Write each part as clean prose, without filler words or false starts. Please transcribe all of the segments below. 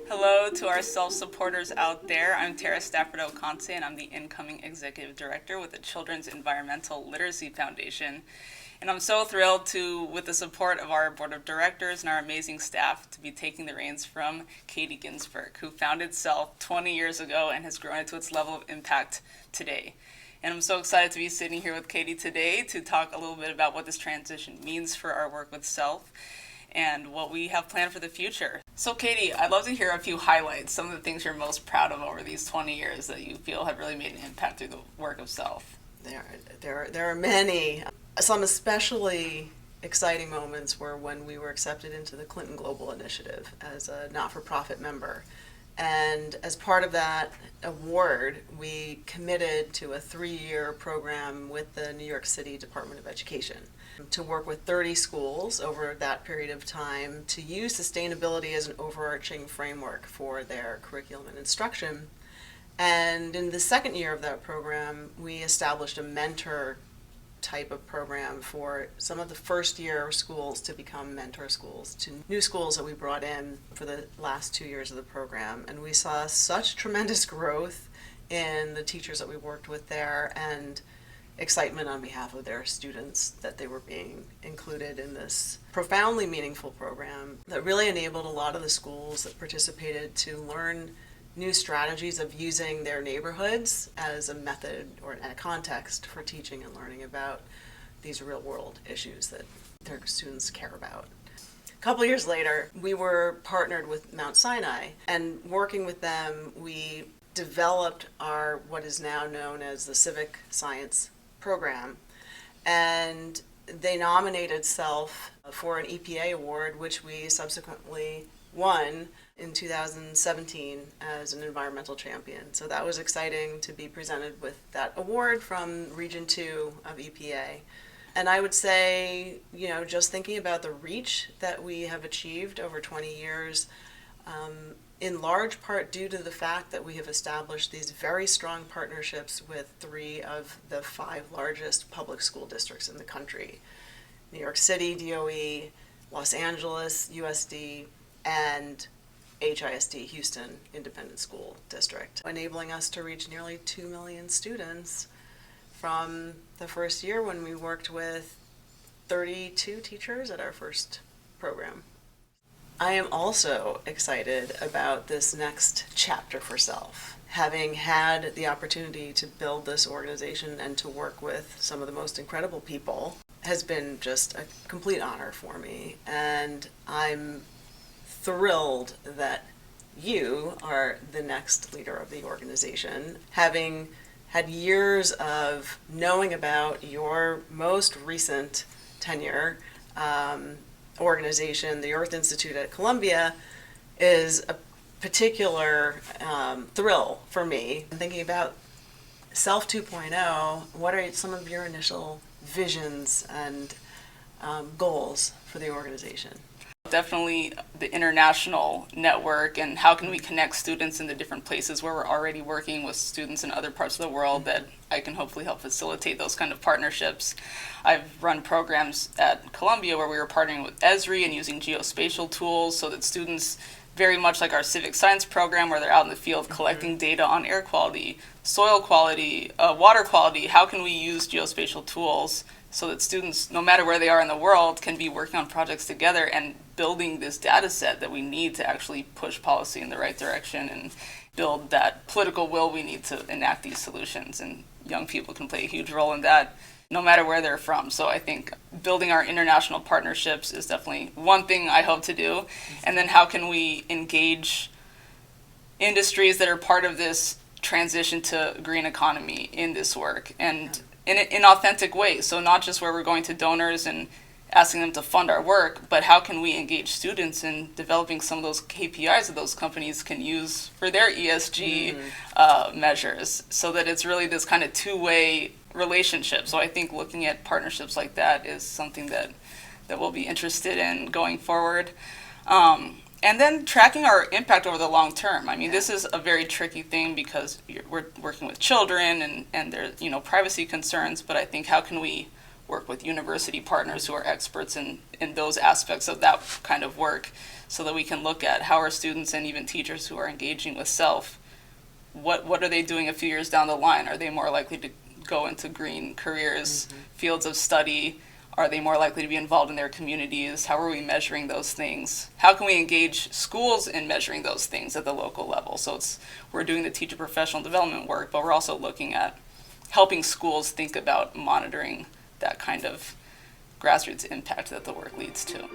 Hello to our CELF supporters out there. I'm Stafford Ocansey, and I'm the incoming executive director with the Children's Environmental Literacy Foundation. And I'm so thrilled to, with the support of our board of directors and our amazing staff, to be taking the reins from Katie Ginsberg, who founded CELF 20 years ago and has grown it to its level of impact today. And I'm so excited to be sitting here with Katie today to talk a little bit about what this transition means for our work with CELF and what we have planned for the future. So Katie, I'd love to hear a few highlights, some of the things you're most proud of over these 20 years that you feel have really made an impact through the work of CELF. There are many. Some especially exciting moments were when we were accepted into the Clinton Global Initiative as a not-for-profit member. And as part of that award, we committed to a 3-year program with the New York City Department of Education to work with 30 schools over that period of time to use sustainability as an overarching framework for their curriculum and instruction. And in the second year of that program, we established a mentor type of program for some of the first year schools to become mentor schools to new schools that we brought in for the last 2 years of the program. And we saw such tremendous growth in the teachers that we worked with there and excitement on behalf of their students that they were being included in this profoundly meaningful program that really enabled a lot of the schools that participated to learn new strategies of using their neighborhoods as a method or a context for teaching and learning about these real world issues that their students care about. A couple years later, we were partnered with Mount Sinai, and working with them, we developed our what is now known as the Civic Science Program, and they nominated CELF for an EPA award, which we subsequently won in 2017 as an environmental champion. So that was exciting to be presented with that award from Region 2 of EPA. And I would say, just thinking about the reach that we have achieved over 20 years, in large part due to the fact that we have established these very strong partnerships with 3 of the 5 largest public school districts in the country: New York City, DOE, Los Angeles, USD, and HISD, Houston Independent School District, enabling us to reach nearly 2 million students from the first year when we worked with 32 teachers at our first program. I am also excited about this next chapter for CELF. Having had the opportunity to build this organization and to work with some of the most incredible people has been just a complete honor for me, and I'm thrilled that you are the next leader of the organization, having had years of knowing about your most recent tenure. Organization, the Earth Institute at Columbia, is a particular thrill for me. Thinking about CELF 2.0, what are some of your initial visions and goals for the organization? Definitely the international network, and how can we connect students in the different places where we're already working with students in other parts of the world that I can hopefully help facilitate those kind of partnerships. I've run programs at Columbia where we were partnering with Esri and using geospatial tools so that students, very much like our civic science program where they're out in the field collecting data on air quality, soil quality, water quality, how can we use geospatial tools so that students, no matter where they are in the world, can be working on projects together and building this data set that we need to actually push policy in the right direction and build that political will we need to enact these solutions. And young people can play a huge role in that no matter where they're from. So I think building our international partnerships is definitely one thing I hope to do. And then how can we engage industries that are part of this transition to green economy in this work, and in authentic ways. So not just where we're going to donors and asking them to fund our work, but how can we engage students in developing some of those KPIs that those companies can use for their ESG measures, so that it's really this kind of two-way relationship. So I think looking at partnerships like that is something that we'll be interested in going forward. And then tracking our impact over the long term. I mean, this is a very tricky thing because we're working with children and there's, privacy concerns, but I think how can we work with university partners who are experts in those aspects of that kind of work so that we can look at how our students and even teachers who are engaging with CELF, what are they doing a few years down the line? Are they more likely to go into green careers, fields of study? Are they more likely to be involved in their communities? How are we measuring those things? How can we engage schools in measuring those things at the local level? So we're doing the teacher professional development work, but we're also looking at helping schools think about monitoring that kind of grassroots impact that the work leads to.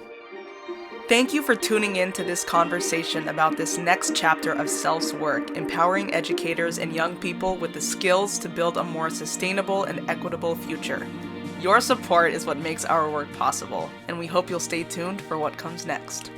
Thank you for tuning in to this conversation about this next chapter of CELF's work, empowering educators and young people with the skills to build a more sustainable and equitable future. Your support is what makes our work possible, and we hope you'll stay tuned for what comes next.